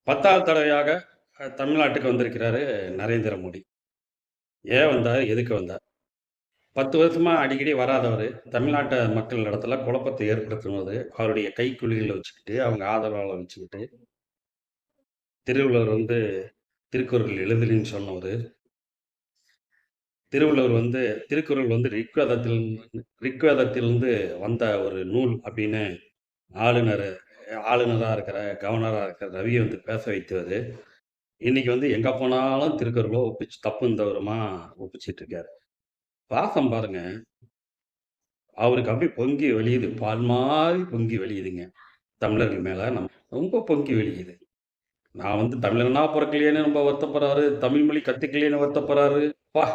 10வது தடவையாக தமிழ்நாட்டுக்கு வந்திருக்கிறாரு நரேந்திர மோடி. ஏன் வந்தார்? எதுக்கு வந்தார்? 10 வருஷமா அடிக்கடி வராதவரு, தமிழ்நாட்டு மக்கள் இடத்துல குழப்பத்தை ஏற்படுத்துவது, அவருடைய கைக்குலிகள வச்சுக்கிட்டு, அவங்க ஆதரவாளர வச்சுக்கிட்டு, திருவள்ளுவர் திருக்குறள் எழுதலின்னு சொன்னவரு, திருவள்ளுவர் திருக்குறள் ரிக்வேதத்திலிருந்து வந்த ஒரு நூல் அப்படின்னு ஆளுநர் ஆளுநரா இருக்கிற, கவர்னரா இருக்கிற ரவிய பேச வைத்தவரு. இன்னைக்கு எங்க போனாலும் திருக்குறள தப்பும் தவறுமா ஒப்பிச்சிட்டு இருக்காரு. பாசம் பாருங்க. அவருக்கு அப்படியே பொங்கி வழியுது. பால் மாரி பொங்கி வழியுதுங்க. தமிழர்கள் மேல ரொம்ப பொங்கி வழியுது. நான் தமிழனா பொறக்கலையேன்னு ரொம்ப வருத்தப்படுறாரு. தமிழ் மொழி கத்துக்கலையேன்னு வருத்தப்படுறாரு. அப்பா!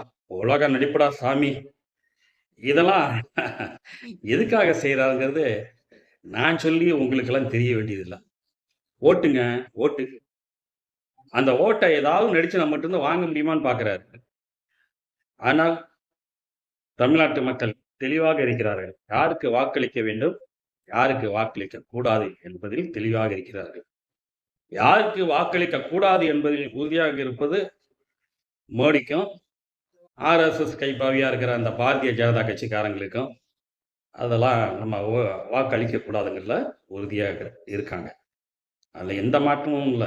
உலக நடிப்புடா சாமி! இதெல்லாம் எதுக்காக செய்றாருங்கிறது நான் சொல்லி உங்களுக்கெல்லாம் தெரிய வேண்டியதில்ல. ஓட்டுங்க, ஓட்டு. அந்த ஓட்ட ஏதாவது நடிச்சு நம்மட்டருந்து வாங்க முடியுமான்னு பார்க்கிறாரு. ஆனால் தமிழ்நாட்டு மக்கள் தெளிவாக இருக்கிறார்கள். யாருக்கு வாக்களிக்க வேண்டும், யாருக்கு வாக்களிக்கக் கூடாது என்பதில் தெளிவாக இருக்கிறார்கள். யாருக்கு வாக்களிக்கக் கூடாது என்பதில் உறுதியாக இருப்பது மோடிக்கும், ஆர்எஸ்எஸ் கைப்பாவியா இருக்கிற அந்த பாரதிய ஜனதா கட்சிக்காரங்களுக்கும், அதெல்லாம் நம்ம வாக்களிக்கக் கூடாதுங்கிறதுல உறுதியாக இருக்காங்க. அதுல எந்த மாற்றமும் இல்ல.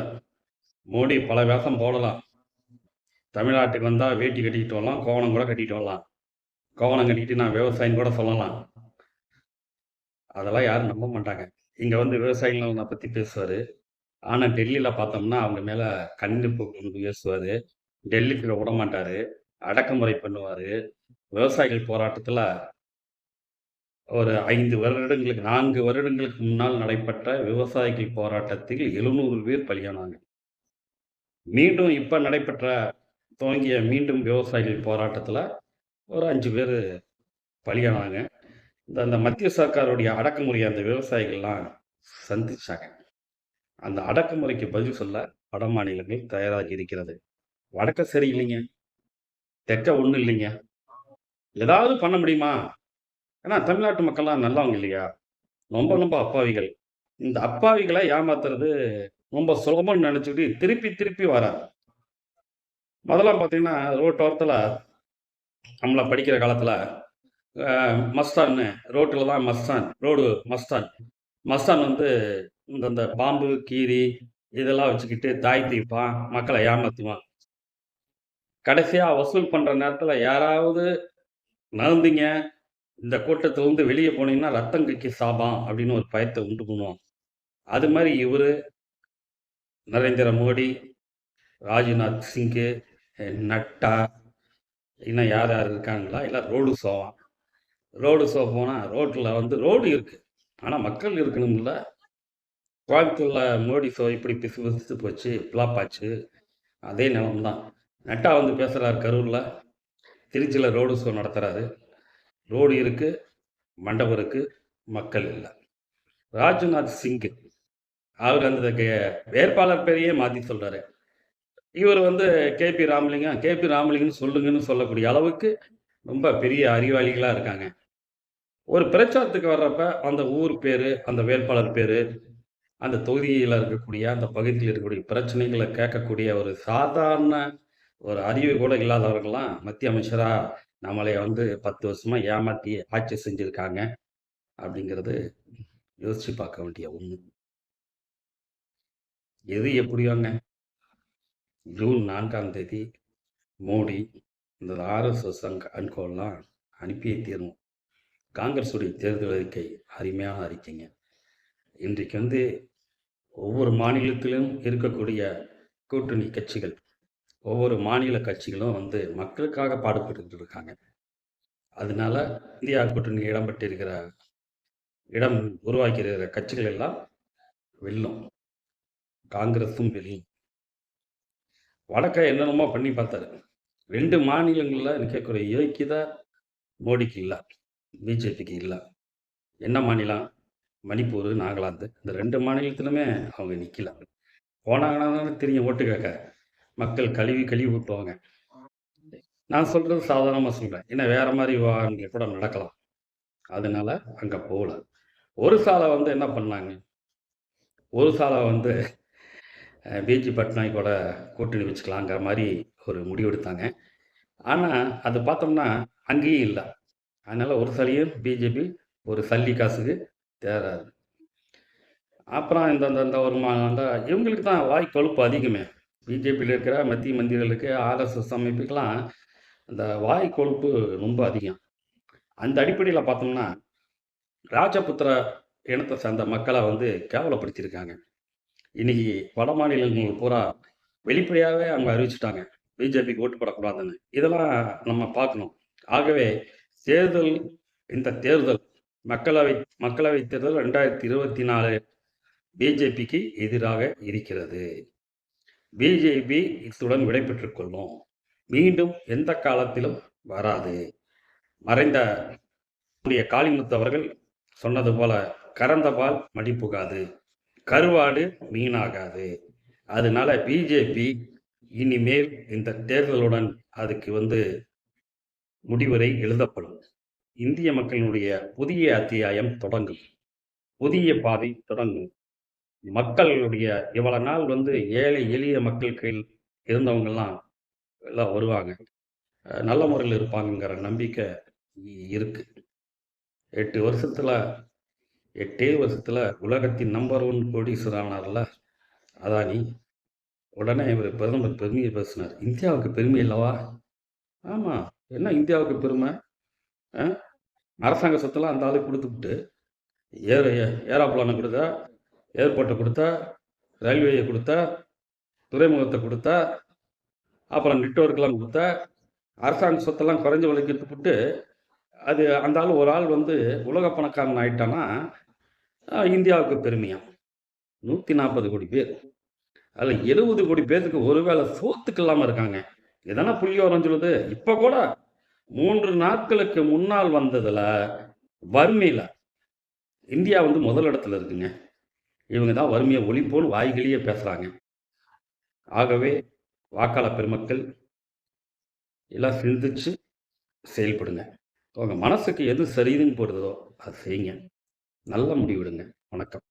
மோடி பல வேஷம் போடலாம். தமிழ்நாட்டுக்கு வந்தா வேட்டி கட்டிக்கிட்டு வரலாம், கோவணம் கூட கட்டிட்டு வரலாம். கோவணம் கட்டிட்டு நான் விவசாயின்னு கூட சொல்லலாம். அதெல்லாம் யாரும் நம்ப மாட்டாங்க. இங்க விவசாயிகள் நலன பத்தி பேசுவாரு. ஆனா டெல்லியில பார்த்தோம்னா, அவங்க மேல கண்டிப்பு கொண்டு பேசுவாரு. டெல்லிக்குள்ள விடமாட்டாரு. அடக்குமுறை பண்ணுவாரு. விவசாயிகள் போராட்டத்துல ஒரு 4 வருடங்களுக்கு முன்னால் நடைபெற்ற விவசாயிகள் போராட்டத்தில் 700 பேர் பலியானாங்க. மீண்டும் இப்ப துவங்கிய மீண்டும் விவசாயிகள் போராட்டத்துல ஒரு 5 பேரு பலியானாங்க. அந்த மத்திய சர்க்காருடைய அடக்குமுறைய அந்த விவசாயிகள்லாம் சந்திச்சாங்க. அந்த அடக்குமுறைக்கு பதில் சொல்ல வட மாநிலங்கள் தயாராகி இருக்கிறது. வடக்க சரியில்லைங்க. தெற்க ஒண்ணும் இல்லைங்க. ஏதாவது பண்ண முடியுமா? ஏன்னா தமிழ்நாட்டு மக்கள்லாம் நல்லவங்க இல்லையா? ரொம்ப அப்பாவிகள். இந்த அப்பாவிகள ஏமாத்துறது ரொம்ப சுலபம்னு நெனச்சுக்கிட்டு திருப்பி திருப்பி வரார். முதல்லாம் பார்த்தீங்கன்னா, ரோட்டோரத்துல நம்மள படிக்கிற காலத்துல அ மஸ்தான்னு ரோட்டுல தான் மஸ்தான். ரோடு மஸ்தான். மஸ்தான் இந்த பாம்பு, கீரி இதெல்லாம் வச்சுக்கிட்டு தாய் தீர்ப்பான், மக்கள ஏமாத்துவான். கடைசியா வசூல் பண்ற நேரத்துல யாராவது நகர்ந்தீங்க, இந்த கூட்டத்திலருந்து வெளிய போனீங்கன்னா ரத்தம் கக்கி சாவான் அப்படின்னு ஒரு பயத்த உண்டு பண்ணுவான். அது மாரி இவரு, நரேந்திர மோடி, ராஜ்நாத் சிங்கு, நட்டா, இன்னும் யார் யார் இருக்காங்களா? எல்லாம் ரோடு ஷோவாம். ரோடு ஷோ போனா ரோட்ல ரோடு இருக்கு. ஆனா மக்கள் இருக்கணும்ல. கோயம்புத்தூர்ல மோடி ஷோ இப்படி பிசு பிசுத்து போச்சு, ஃப்ளாப் ஆச்சு. அதே நிலைமை தான். நட்டா பேசுறாரு கரூர்ல. திருச்சியில ரோடு ஷோ நடத்துறாரு. ரோடு இருக்கு, மண்டபம் இருக்கு, மக்கள் இல்ல. ராஜ்நாத் சிங் அவர் அந்த வேட்பாளர் பேரையே மாத்தி சொல்றாரு. இவர் கேபி ராமலிங்கம், கேபி ராமலிங்கம்னு சொல்லுங்கன்னு சொல்லக்கூடிய அளவுக்கு ரொம்ப பெரிய அறிவாளிகளா இருக்காங்க. ஒரு பிரச்சாரத்துக்கு வர்றப்ப அந்த ஊர் பேரு, அந்த வேட்பாளர் பேரு, அந்த தொகுதியில இருக்கக்கூடிய, அந்த பகுதியில் இருக்கக்கூடிய பிரச்சனைகள கேட்கக்கூடிய ஒரு சாதாரண ஒரு அறிவு கூட இல்லாதவர்கள்லாம் மத்திய அமைச்சரா நம்மளை 10 வருஷமா ஏமாத்தி ஆட்சி செஞ்சிருக்காங்க. அப்படிங்கிறது யோசிச்சு பார்க்க வேண்டிய ஒண்ணு. எது எப்படியோங்க. ஜூன் 4ஆம் தேதி மோடி இந்த ஆர்எஸ்எஸ் அன்கோலாம் அனுப்பியே தீரணும். காங்கிரஸுடைய தேர்தல் அறிக்கை அருமையான அறிக்கைங்க. இன்றைக்கு ஒவ்வொரு மாநிலத்திலும் இருக்கக்கூடிய கூட்டணி கட்சிகள், ஒவ்வொரு மாநில கட்சிகளும் மக்களுக்காக பாடுபட்டுக்கிட்டு இருக்காங்க. அதனால இந்தியா கூட்டணியில் இடம் உருவாக்கியிருக்கிற கட்சிகள் எல்லாம் வெல்லும். காங்கிரஸும் வெல்லும். வடக்க என்னென்னமோ பண்ணி பார்த்தாரு. 2 மாநிலங்கள்ல நிக்கக்கூடிய யோக்கியதை மோடிக்கு இல்ல. பிஜேபிக்கு இல்ல. என்ன மாநிலம்? மணிப்பூர், நாகாலாந்து. இந்த 2 மாநிலத்திலுமே அவங்க நிக்கல. போனாங்கன்னா தானே தெரியும் ஓட்டு கேட்க. மக்கள் கழுவி கழுவி ஊத்துவாங்க. நான் சொல்றது சாதாரணமா சொல்றேன். ஏன்னா வேற மாரி விவகாரங்கள் கூட நடக்கலாம். அதனால அங்க போகல. ஒரு சால என்ன பண்ணாங்க? ஒரு சால பிஜி பட்நாயக்கோட கூட்டணி வச்சுக்கலாங்கிற மாரி ஒரு முடிவெடுத்தாங்க. ஆனா, அது பார்த்தோம்னா அங்கேயும் இல்ல. அதனால ஒரு சலியும் பிஜேபி ஒரு சல்லி காசுக்கு தேறாது. அப்புறம் இந்த இந்த இந்த ஒரு இந்த இவங்களுக்கு தான் வாய் கொழுப்பு அதிகமே. பிஜேபியில இருக்கிற மத்திய மந்திரிகளுக்கு, ஆர்எஸ்எஸ் அமைப்புக்கெல்லாம் இந்த வாய் கொழுப்பு ரொம்ப அதிகம். அந்த அடிப்படையில பார்த்தோம்னா, ராஜபுத்திர இனத்த சார்ந்த மக்கள வந்து கேவலப்படுத்தியிருக்காங்க. இன்னைக்கு வட மாநிலங்கள் பூரா வெளிப்படையாவே அவங்க அறிவிச்சுட்டாங்க. பிஜேபிக்கு ஓட்டு போடக்கூடாதுன்னு. இதெல்லாம் நம்ம பார்க்கணும். ஆகவே தேர்தல் இந்த தேர்தல் மக்களவை மக்களவை தேர்தல் 2024 பிஜேபிக்கு எதிராக இருக்கிறது. பிஜேபி இத்துடன் விடை பெற்றுக் கொள்ளும். மீண்டும் எந்த காலத்திலும் வராது. மறைந்த காளிமுத்து அவர்கள் சொன்னது போல, "கறந்த பால் மடி புகாது. கருவாடு மீனாகாது." அதனால பிஜேபி இனிமேல் இந்த தேர்தலுடன் அதுக்கு வந்து முடிவுரை எழுதப்படும். இந்திய மக்களினுடைய புதிய அத்தியாயம் தொடங்கும். புதிய பாதை தொடங்கும். மக்களுடைய இவ்வளவு நாள் வந்து ஏழை எளிய மக்கள் கையில் இருந்தவங்கலாம் எல்லாம் வருவாங்க. நல்ல முறையில் இருப்பாங்கங்கிற நம்பிக்கை இருக்கு. 8 வருஷத்துல 8 வருஷத்துல உலகத்தின் நம்பர் 1 கோடீஸ்வரர் ஆனார்ல அதானி. உடனே இவர் பிரதமர் பெருமையை பேசினார். இந்தியாவுக்கு பெருமை அல்லவா? ஆமா. என்ன இந்தியாவுக்கு பெருமை? அ அரசாங்க சொத்தெல்லாம் அந்த ஆளுக்கு குடுத்துப்புட்டு, ஏர் ஏரோப்ளேன குடுத்தா, ஏர்போர்ட்ட குடுத்தா, ரயில்வேய குடுத்தா, துறைமுகத்த குடுத்தா, அப்புறம் நெட்வொர்க்லாம் குடுத்தா, அரசாங்க சொத்தெல்லாம் குறைஞ்ச விலைக்கு வித்துப்புட்டு, அது அந்த ஆள் ஒரு ஆள் வந்து உலக பணக்காரன் ஆயிட்டான்னா, இந்தியாவுக்கு பெருமையாம். 140 கோடி பேர். அதுல 70 கோடி பேத்துக்கு ஒரு வேளை சோத்துக்கு இல்லாம இருக்காங்க. இதானே புள்ளிவிவரம் சொல்லுது. இப்ப கூட 3 நாட்களுக்கு முன்னால் வந்ததுல, வறுமையில இந்தியா வந்து முதல் இடத்துல இருக்குங்க. இவங்க தான் வறுமையை ஒழிப்போன்னு வாய்கிழிய பேசுறாங்க. ஆகவே வாக்காளர் பெருமக்கள் எல்லாம் சிந்திச்சு செயல்படுங்க. உங்க மனசுக்கு எது சரின்னு படுதோ, அத செய்யுங்க. நல்ல முடிவெடுங்க. வணக்கம்.